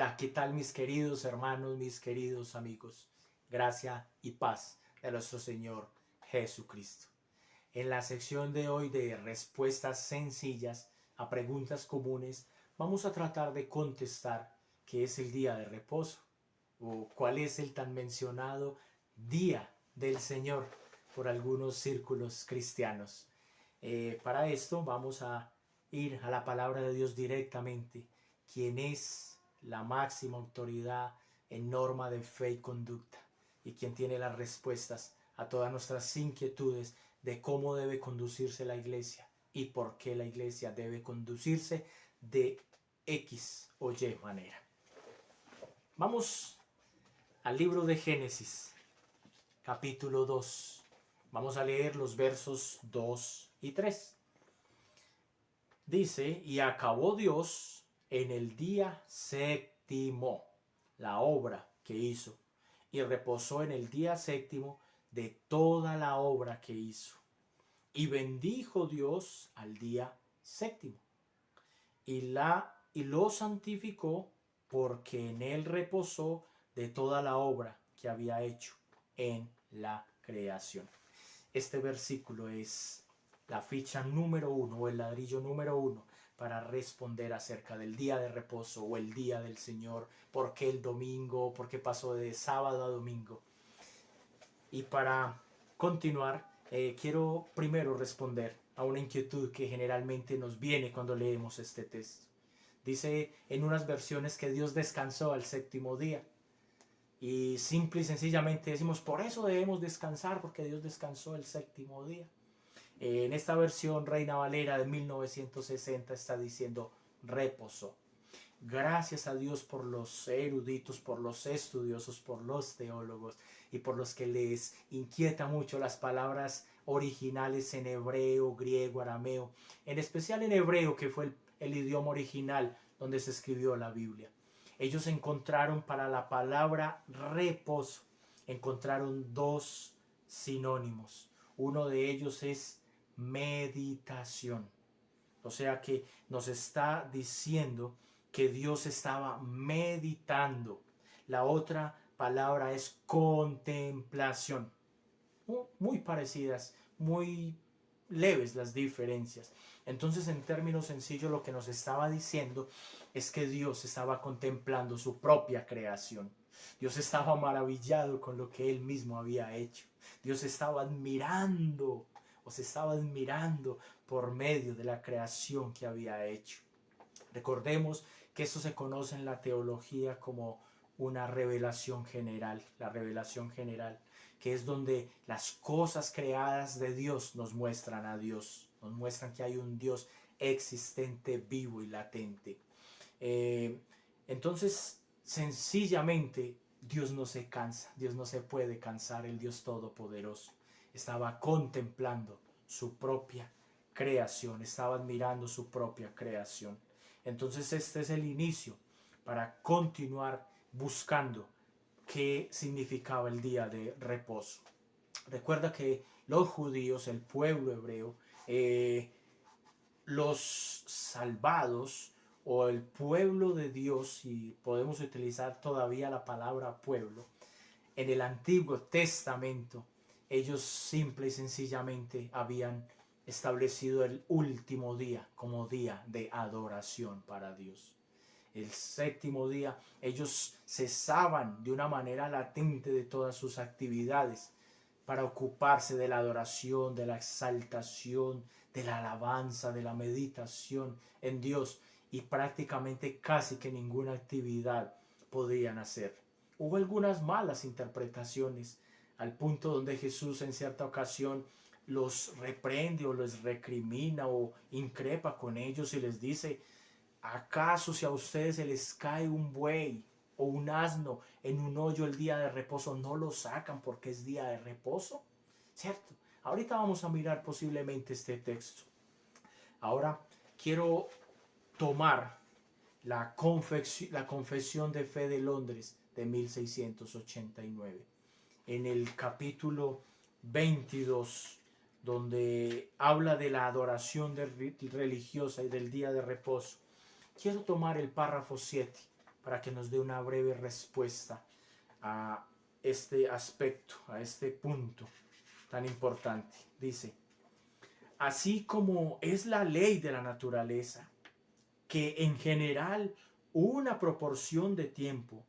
Hola, ¿qué tal mis queridos hermanos, mis queridos amigos? Gracia y paz de nuestro Señor Jesucristo. En la sección de hoy de respuestas sencillas a preguntas comunes, vamos a tratar de contestar qué es el día de reposo o cuál es el tan mencionado día del Señor por algunos círculos cristianos. Para esto vamos a ir a la palabra de Dios directamente, quien es la máxima autoridad en norma de fe y conducta y quien tiene las respuestas a todas nuestras inquietudes de cómo debe conducirse la iglesia y por qué la iglesia debe conducirse de X o Y manera. Vamos al libro de Génesis, capítulo 2. Vamos a leer los versos 2 y 3. Dice, y acabó Dios en el día séptimo la obra que hizo, y reposó en el día séptimo de toda la obra que hizo. Y bendijo Dios al día séptimo, y lo santificó, porque en él reposó de toda la obra que había hecho en la creación. Este versículo es la ficha número 1 o el ladrillo número 1 para responder acerca del día de reposo o el día del Señor, por qué el domingo, por qué pasó de sábado a domingo. Y para continuar, quiero primero responder a una inquietud que generalmente nos viene cuando leemos este texto. Dice en unas versiones que Dios descansó al séptimo día. Y simple y sencillamente decimos, por eso debemos descansar, porque Dios descansó el séptimo día. En esta versión Reina Valera de 1960 está diciendo reposó. Gracias a Dios por los eruditos, por los estudiosos, por los teólogos y por los que les inquieta mucho las palabras originales en hebreo, griego, arameo, en especial en hebreo, que fue el idioma original donde se escribió la Biblia. Ellos encontraron para la palabra reposo, encontraron dos sinónimos. Uno de ellos es meditación. O sea que nos está diciendo que Dios estaba meditando. La otra palabra es contemplación. Muy parecidas, muy leves las diferencias. Entonces, en términos sencillos, lo que nos estaba diciendo es que Dios estaba contemplando su propia creación. Dios estaba maravillado con lo que Él mismo había hecho. Dios estaba admirando, o se estaba admirando por medio de la creación que había hecho. Recordemos que esto se conoce en la teología como una revelación general, la revelación general, que es donde las cosas creadas de Dios nos muestran a Dios, nos muestran que hay un Dios existente, vivo y latente. Entonces, sencillamente, Dios no se cansa, Dios no se puede cansar, el Dios Todopoderoso estaba contemplando su propia creación, estaba admirando su propia creación. Entonces este es el inicio para continuar buscando qué significaba el día de reposo. Recuerda que los judíos, el pueblo hebreo, los salvados o el pueblo de Dios, si podemos utilizar todavía la palabra pueblo, en el Antiguo Testamento, ellos simple y sencillamente habían establecido el último día como día de adoración para Dios. El séptimo día ellos cesaban de una manera latente de todas sus actividades para ocuparse de la adoración, de la exaltación, de la alabanza, de la meditación en Dios, y prácticamente casi que ninguna actividad podían hacer. Hubo algunas malas interpretaciones al punto donde Jesús en cierta ocasión los reprende o los recrimina o increpa con ellos y les dice: ¿acaso si a ustedes se les cae un buey o un asno en un hoyo el día de reposo no lo sacan porque es día de reposo? ¿Cierto? Ahorita vamos a mirar posiblemente este texto. Ahora quiero tomar la Confesión de Fe de Londres de 1689. En el capítulo 22, donde habla de la adoración religiosa y del día de reposo, quiero tomar el párrafo 7 para que nos dé una breve respuesta a este aspecto, a este punto tan importante. Dice: así como es la ley de la naturaleza, que en general una proporción de tiempo,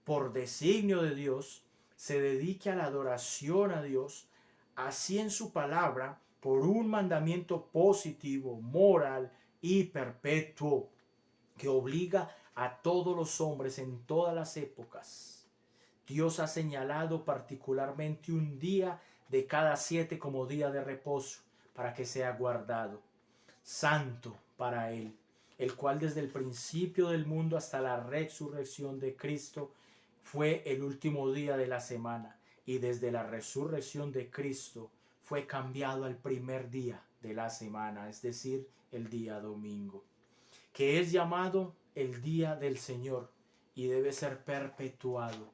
por designio de Dios, se dedique a la adoración a Dios, así en su palabra, por un mandamiento positivo, moral y perpetuo, que obliga a todos los hombres en todas las épocas. Dios ha señalado particularmente un día de cada 7 como día de reposo, para que sea guardado, santo para Él, el cual desde el principio del mundo hasta la resurrección de Cristo fue el último día de la semana, y desde la resurrección de Cristo fue cambiado al primer día de la semana, es decir, el día domingo, que es llamado el día del Señor y debe ser perpetuado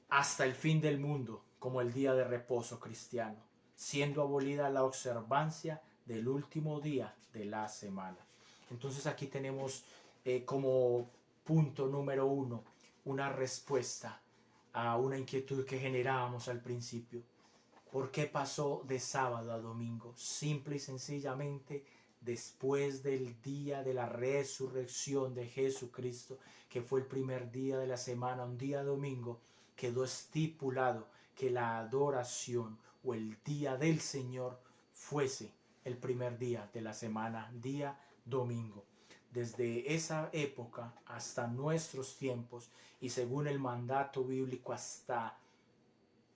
hasta el fin del mundo como el día de reposo cristiano, siendo abolida la observancia del último día de la semana. Entonces aquí tenemos como punto número 1 una respuesta a una inquietud que generábamos al principio. ¿Por qué pasó de sábado a domingo? Simple y sencillamente después del día de la resurrección de Jesucristo, que fue el primer día de la semana, un día domingo, quedó estipulado que la adoración o el día del Señor fuese el primer día de la semana, día domingo. Desde esa época hasta nuestros tiempos y según el mandato bíblico hasta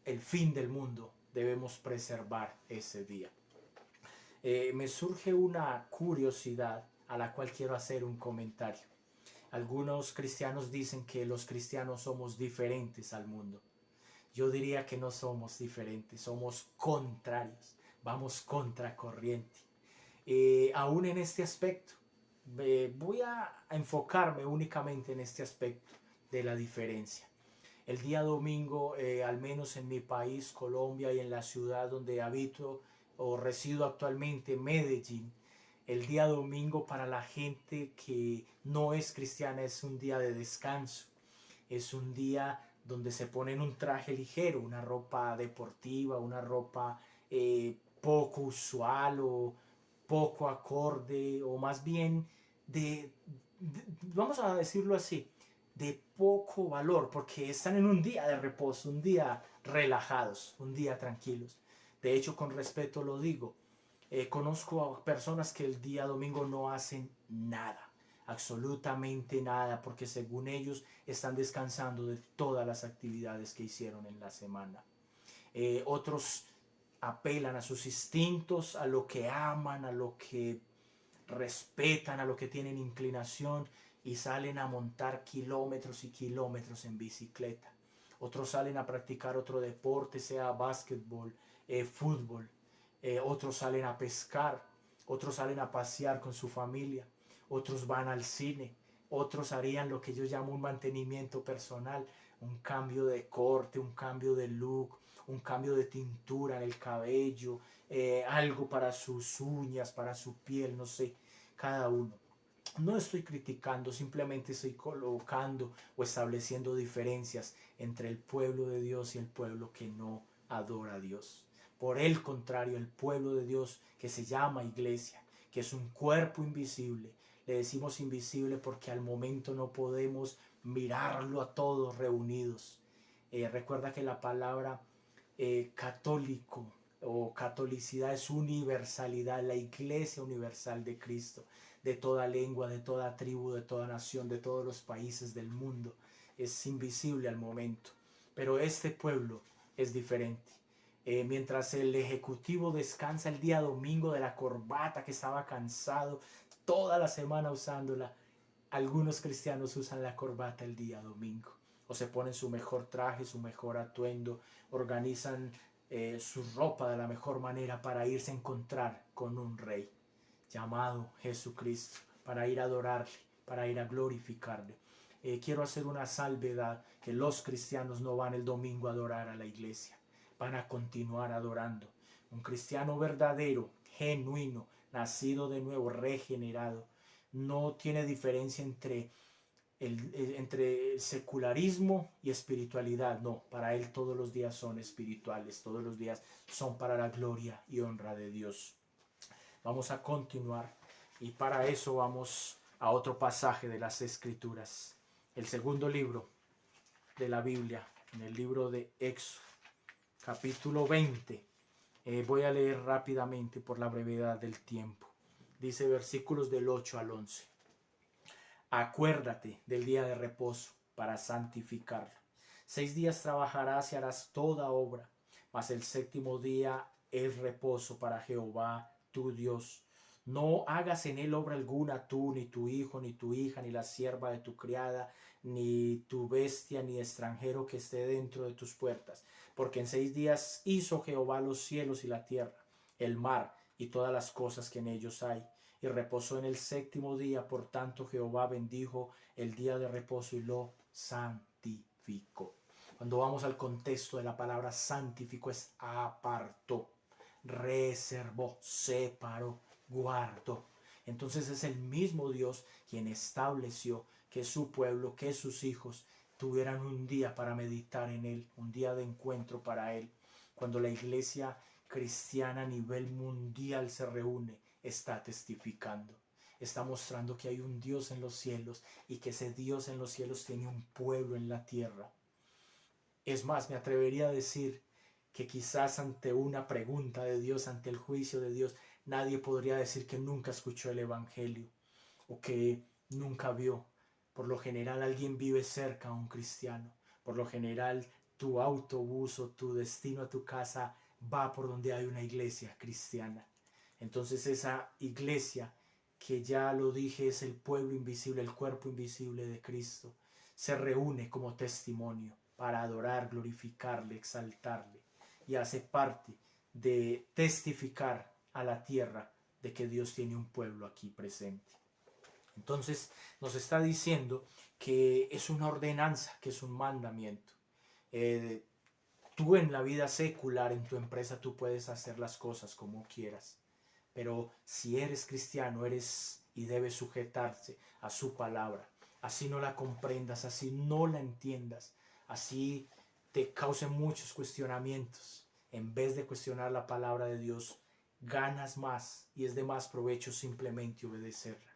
el fin del mundo, debemos preservar ese día. Me surge una curiosidad a la cual quiero hacer un comentario. Algunos cristianos dicen que los cristianos somos diferentes al mundo. Yo diría que no somos diferentes, somos contrarios, vamos contracorriente. Aún en este aspecto, voy a enfocarme únicamente en este aspecto de la diferencia. El día domingo, al menos en mi país, Colombia, y en la ciudad donde habito o resido actualmente, Medellín, el día domingo para la gente que no es cristiana es un día de descanso. Es un día donde se ponen un traje ligero, una ropa deportiva, una ropa poco usual o poco acorde, o más bien vamos a decirlo así, de poco valor, porque están en un día de reposo, un día relajados, un día tranquilos. De hecho, con respeto lo digo, conozco a personas que el día domingo no hacen nada, absolutamente nada, porque según ellos están descansando de todas las actividades que hicieron en la semana. Otros apelan a sus instintos, a lo que aman, a lo que respetan, a lo que tienen inclinación, y salen a montar kilómetros y kilómetros en bicicleta. Otros salen a practicar otro deporte, sea básquetbol, fútbol. Otros salen a pescar, otros salen a pasear con su familia, otros van al cine, otros harían lo que yo llamo un mantenimiento personal, un cambio de corte, un cambio de look, un cambio de tintura en el cabello, algo para sus uñas, para su piel, no sé, cada uno. No estoy criticando, simplemente estoy colocando o estableciendo diferencias entre el pueblo de Dios y el pueblo que no adora a Dios. Por el contrario, el pueblo de Dios, que se llama iglesia, que es un cuerpo invisible, le decimos invisible porque al momento no podemos mirarlo a todos reunidos. Recuerda que la palabra católico o catolicidad es universalidad, la iglesia universal de Cristo, de toda lengua, de toda tribu, de toda nación, de todos los países del mundo. Es invisible al momento, pero este pueblo es diferente. Mientras el ejecutivo descansa el día domingo de la corbata, que estaba cansado toda la semana usándola, algunos cristianos usan la corbata el día domingo, o se ponen su mejor traje, su mejor atuendo, organizan su ropa de la mejor manera para irse a encontrar con un rey llamado Jesucristo, para ir a adorarle, para ir a glorificarle. Quiero hacer una salvedad, que los cristianos no van el domingo a adorar a la iglesia, van a continuar adorando. Un cristiano verdadero, genuino, nacido de nuevo, regenerado, no tiene diferencia entre secularismo y espiritualidad. No, para él todos los días son espirituales, todos los días son para la gloria y honra de Dios. Vamos a continuar y para eso vamos a otro pasaje de las Escrituras. El segundo libro de la Biblia, en el libro de Éxodo, capítulo 20. Voy a leer rápidamente por la brevedad del tiempo. Dice versículos del 8 al 11. Acuérdate del día de reposo para santificarlo. 6 días trabajarás y harás toda obra, mas el séptimo día es reposo para Jehová tu Dios. No hagas en él obra alguna tú, ni tu hijo, ni tu hija, ni la sierva de tu criada, ni tu bestia, ni extranjero que esté dentro de tus puertas. Porque en 6 días hizo Jehová los cielos y la tierra, el mar y todas las cosas que en ellos hay. Y reposó en el séptimo día, por tanto Jehová bendijo el día de reposo y lo santificó. Cuando vamos al contexto de la palabra santificó, es apartó, reservó, separó, guardó. Entonces es el mismo Dios quien estableció que su pueblo, que sus hijos tuvieran un día para meditar en él, un día de encuentro para él. Cuando la iglesia cristiana a nivel mundial se reúne, está testificando, está mostrando que hay un Dios en los cielos y que ese Dios en los cielos tiene un pueblo en la tierra. Es más, me atrevería a decir que quizás ante una pregunta de Dios, ante el juicio de Dios, nadie podría decir que nunca escuchó el evangelio o que nunca vio. Por lo general alguien vive cerca a un cristiano. Por lo general tu autobús o tu destino a tu casa va por donde hay una iglesia cristiana. Entonces esa iglesia, que ya lo dije, es el pueblo invisible, el cuerpo invisible de Cristo, se reúne como testimonio para adorar, glorificarle, exaltarle, y hace parte de testificar a la tierra de que Dios tiene un pueblo aquí presente. Entonces nos está diciendo que es una ordenanza, que es un mandamiento. Tú en la vida secular, en tu empresa, tú puedes hacer las cosas como quieras. Pero si eres cristiano, eres y debes sujetarse a su palabra. Así no la comprendas, así no la entiendas, así te causen muchos cuestionamientos. En vez de cuestionar la palabra de Dios, ganas más y es de más provecho simplemente obedecerla.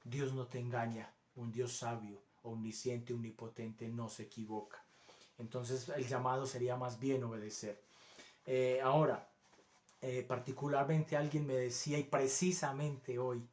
Dios no te engaña, un Dios sabio, omnisciente, omnipotente no se equivoca. Entonces el llamado sería más bien obedecer. Ahora, particularmente alguien me decía, y precisamente hoy,